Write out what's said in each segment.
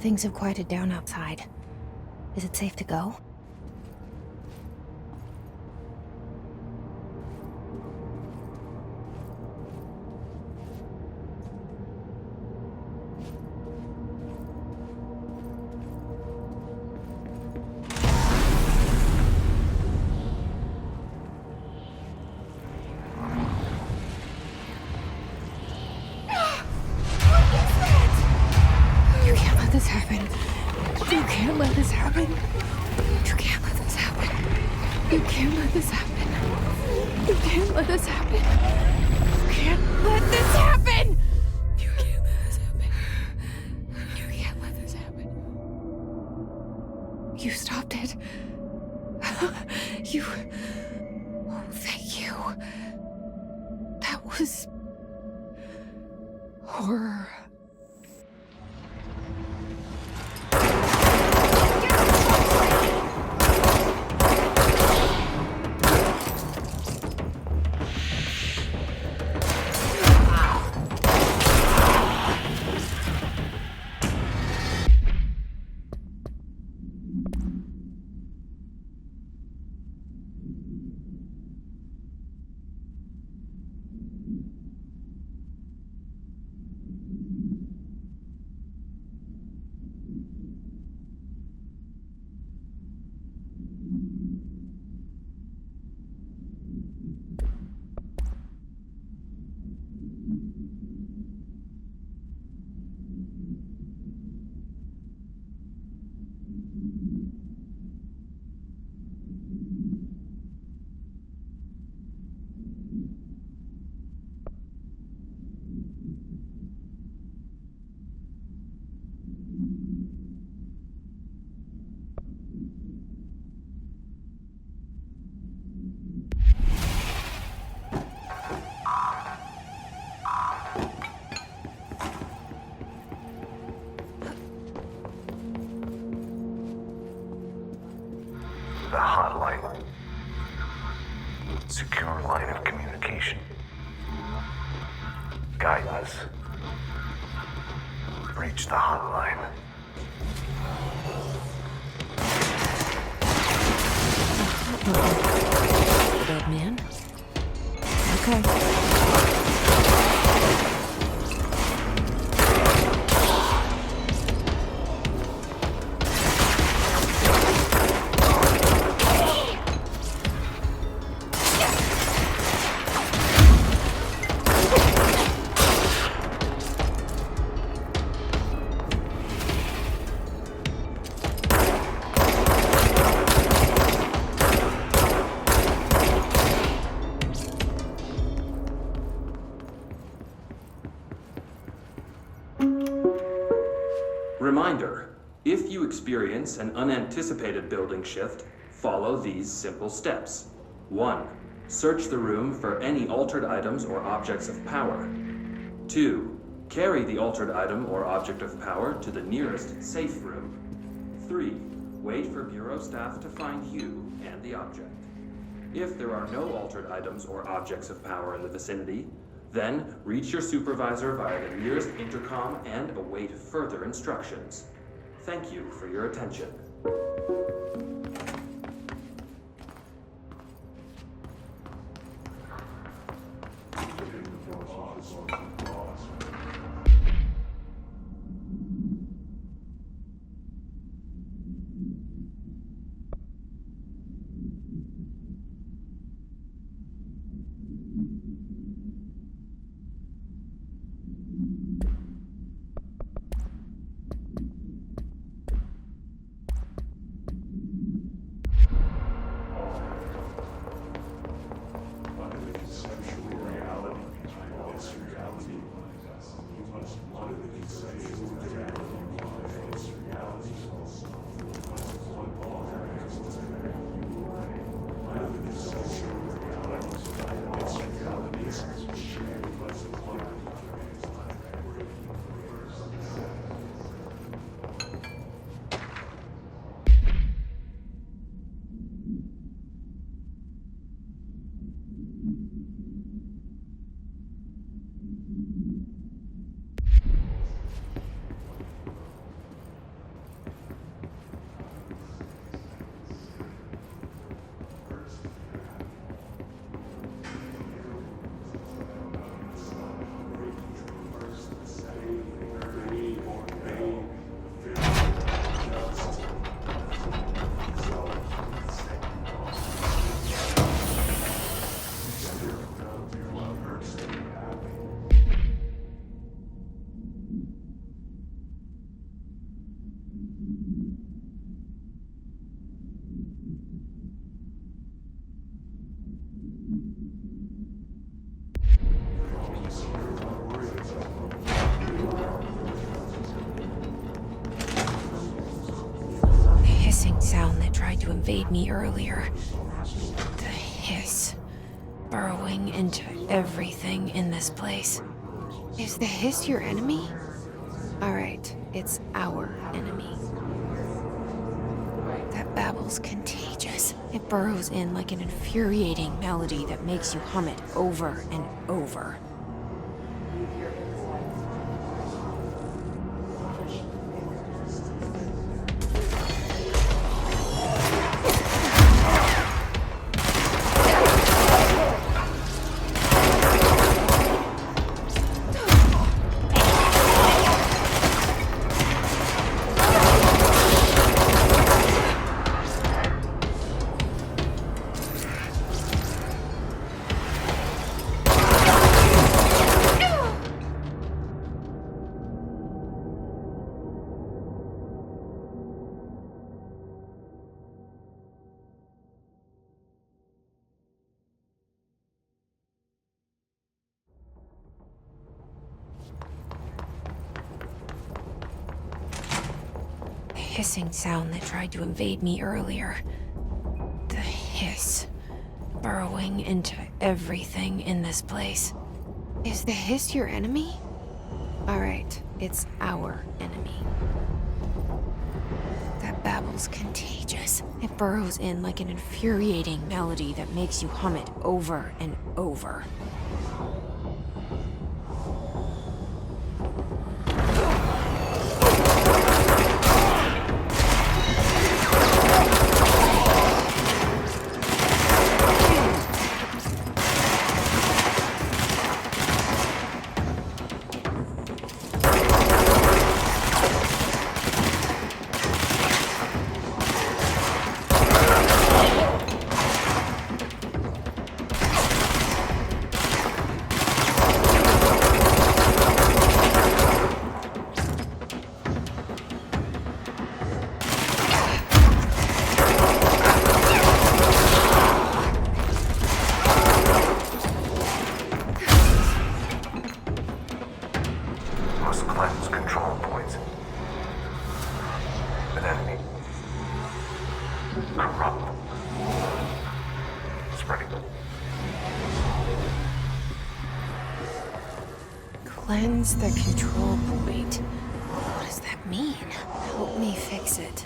Things have quieted down outside. Is it safe to go? This happen. You can't let this happen. You can't let this happen. You can't let this happen. You can't let this happen. You can't let this happen. You can't let this happen. You can't let this happen. You stopped it. You. Oh, thank you. That was horror. The hotline. Secure line of communication. Guidance. Reach the hotline. Dead man? Okay. Reminder, if you experience an unanticipated building shift, follow these simple steps. 1. Search the room for any altered items or objects of power. 2. Carry the altered item or object of power to the nearest safe room. 3. Wait for Bureau staff to find you and the object. If there are no altered items or objects of power in the vicinity, then reach your supervisor via the nearest intercom and await further instructions. Thank you for your attention. sound that tried to invade me earlier. The hiss. Burrowing into everything in this place. Is the hiss your enemy? Alright, it's our enemy. That babble's contagious. It burrows in like an infuriating melody that makes you hum it over and over. Hissing sound that tried to invade me earlier. The hiss. Burrowing into everything in this place. Is the hiss your enemy? Alright, it's our enemy. That babble's contagious. It burrows in like an infuriating melody that makes you hum it over and over. Must cleanse control points. An enemy. Corrupt. Spreading. Cleanse the control point. What does that mean? Help me fix it.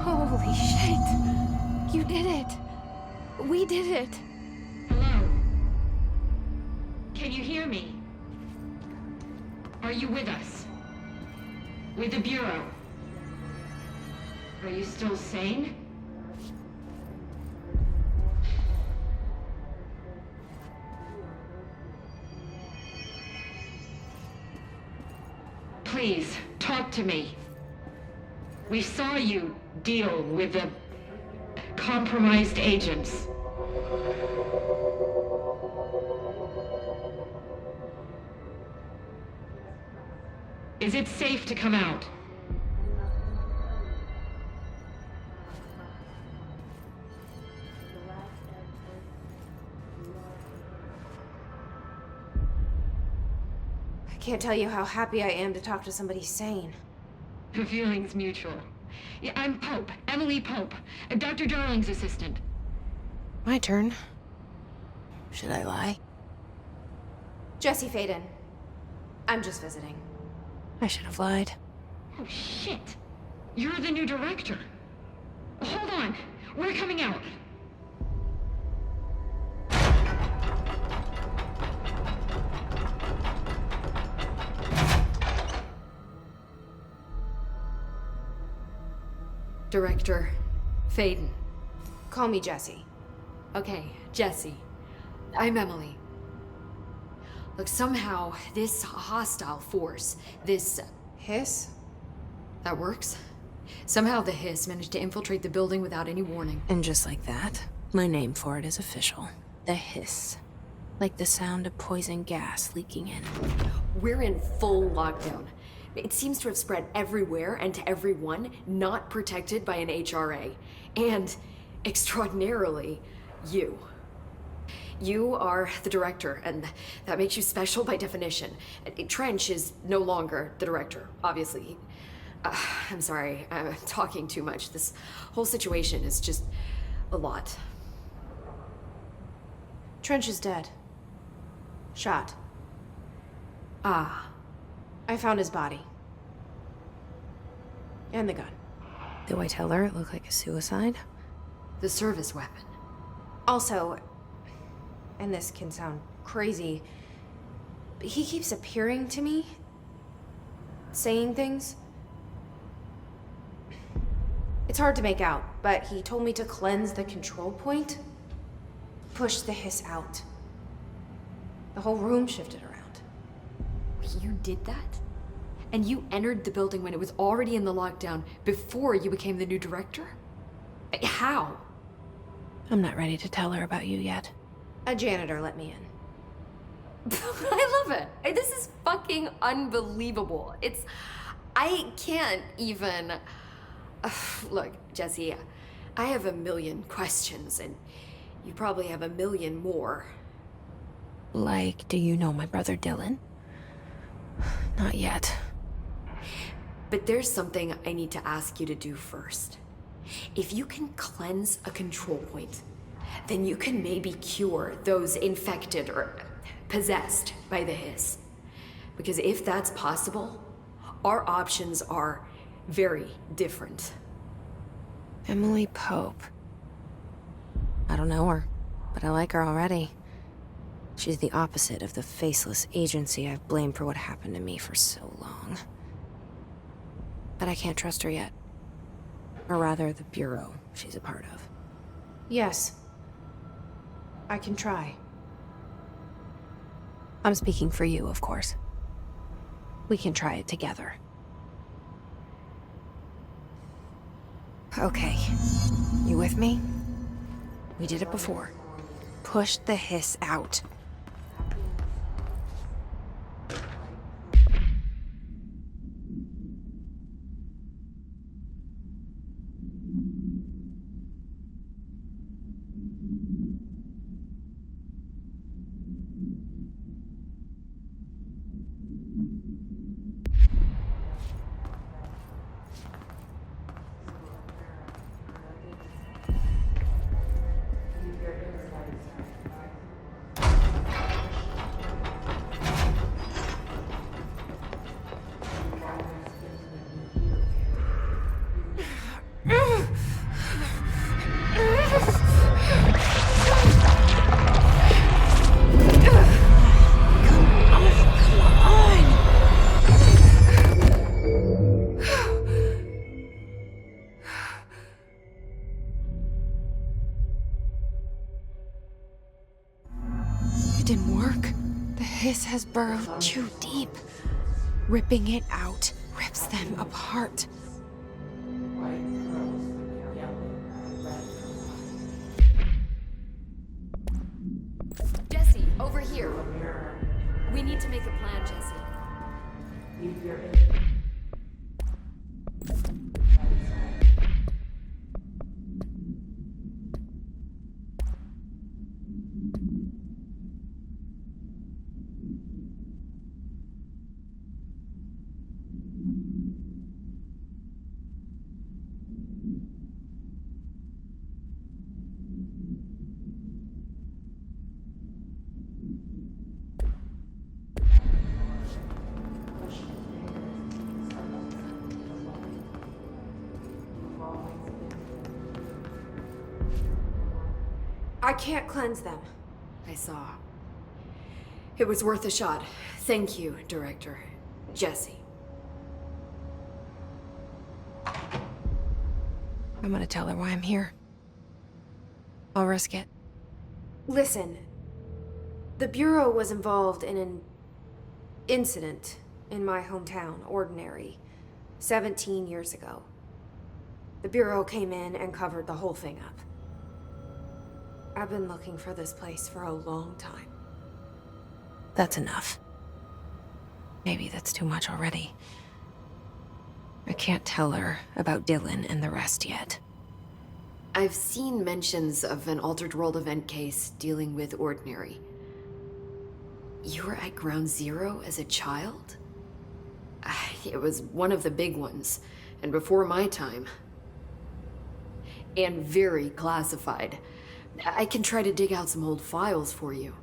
Holy shit! You did it! We did it! Hello? Can you hear me? Are you with us? With the Bureau? Are you still sane? Please, talk to me. We saw you deal with the compromised agents. Is it safe to come out? I can't tell you how happy I am to talk to somebody sane. The feeling's mutual. Yeah, I'm Pope, Emily Pope, Dr. Darling's assistant. My turn. Should I lie? Jesse Faden. I'm just visiting. I should have lied. Oh, shit. You're the new director. Hold on. We're coming out. Director Faden. Call me Jesse. Okay, Jesse. I'm Emily. Look, somehow this hostile force, this Hiss? that works. Somehow the hiss managed to infiltrate the building without any warning. And just like that, my name for it is official. The Hiss. Like the sound of poison gas leaking in. We're in full lockdown. It seems to have spread everywhere and to everyone not protected by an HRA. And, extraordinarily, you. You are the director, and that makes you special by definition. Trench is no longer the director, obviously. I'm sorry, I'm talking too much. This whole situation is just a lot. Trench is dead. Shot. Ah. I found his body. And the gun. Do I tell her it looked like a suicide? The service weapon. Also, and this can sound crazy, but he keeps appearing to me, saying things. It's hard to make out, but he told me to cleanse the control point, push the hiss out. The whole room shifted around. You did that? And you entered the building when it was already in the lockdown before you became the new director? How? I'm not ready to tell her about you yet. A janitor let me in. I love it. This is fucking unbelievable. I can't even... Look, Jesse, I have a million questions, and you probably have a million more. Like, do you know my brother Dylan? Not yet. But there's something I need to ask you to do first. If you can cleanse a control point, then you can maybe cure those infected or possessed by the hiss. Because if that's possible, our options are very different. Emily Pope. I don't know her, but I like her already. She's the opposite of the faceless agency I've blamed for what happened to me for so long. But I can't trust her yet. Or rather, the Bureau she's a part of. Yes. I can try. I'm speaking for you, of course. We can try it together. Okay. You with me? We did it before. Push the hiss out. Has burrowed too deep. Ripping it out rips them apart. Jesse, over here. We need to make a plan, Jesse. I can't cleanse them. I saw. It was worth a shot. Thank you, Director. Jesse. I'm gonna tell her why I'm here. I'll risk it. Listen. The Bureau was involved in an incident in my hometown, Ordinary, 17 years ago. The Bureau came in and covered the whole thing up. I've been looking for this place for a long time. That's enough. Maybe that's too much already. I can't tell her about Dylan and the rest yet. I've seen mentions of an Altered World event case dealing with Ordinary. You were at Ground Zero as a child? It was one of the big ones, and before my time. And very classified. I can try to dig out some old files for you.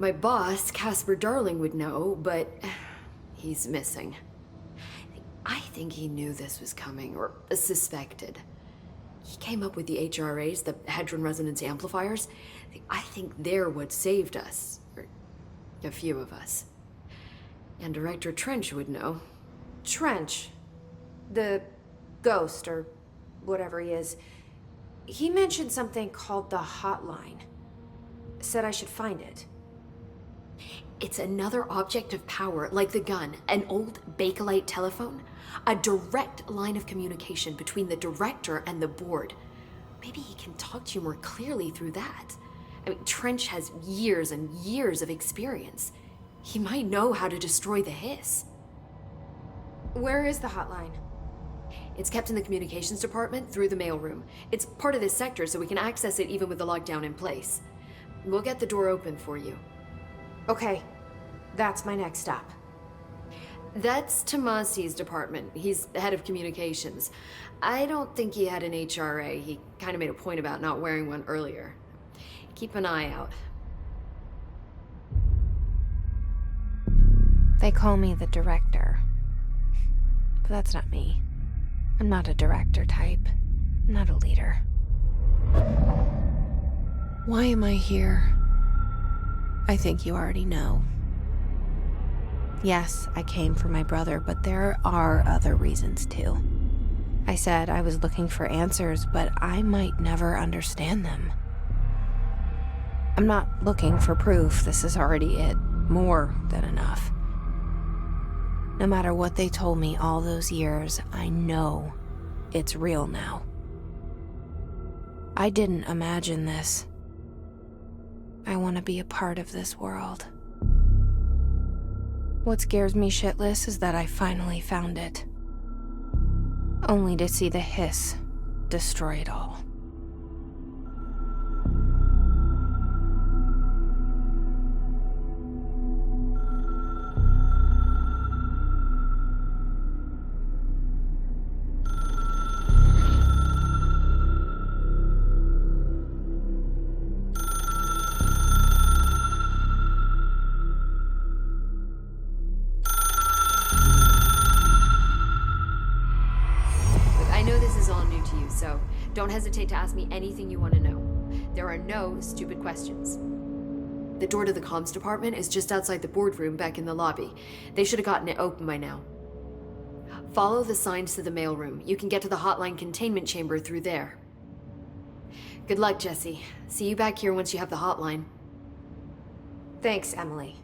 My boss, Casper Darling, would know, but he's missing. I think he knew this was coming, or suspected. He came up with the HRAs, the Hadron Resonance Amplifiers. I think they're what saved us. Or a few of us. And Director Trench would know. Trench. The ghost, or whatever he is. He mentioned something called the Hotline. Said I should find it. It's another object of power, like the gun, an old Bakelite telephone. A direct line of communication between the director and the board. Maybe he can talk to you more clearly through that. I mean, Trench has years and years of experience. He might know how to destroy the hiss. Where is the hotline? It's kept in the communications department through the mailroom. It's part of this sector, so we can access it even with the lockdown in place. We'll get the door open for you. Okay, that's my next stop. That's Tomasi's department. He's head of communications. I don't think he had an HRA. He kind of made a point about not wearing one earlier. Keep an eye out. They call me the director. But that's not me. I'm not a director type. I'm not a leader. Why am I here? I think you already know. Yes, I came for my brother, but there are other reasons too. I said I was looking for answers, but I might never understand them. I'm not looking for proof. This is already it. More than enough. No matter what they told me all those years, I know it's real now. I didn't imagine this. I want to be a part of this world. What scares me shitless is that I finally found it. Only to see the hiss destroy it all. So don't hesitate to ask me anything you want to know. There are no stupid questions. The door to the comms department is just outside the boardroom back in the lobby. They should have gotten it open by now. Follow the signs to the mailroom. You can get to the hotline containment chamber through there. Good luck, Jesse. See you back here once you have the hotline. Thanks, Emily.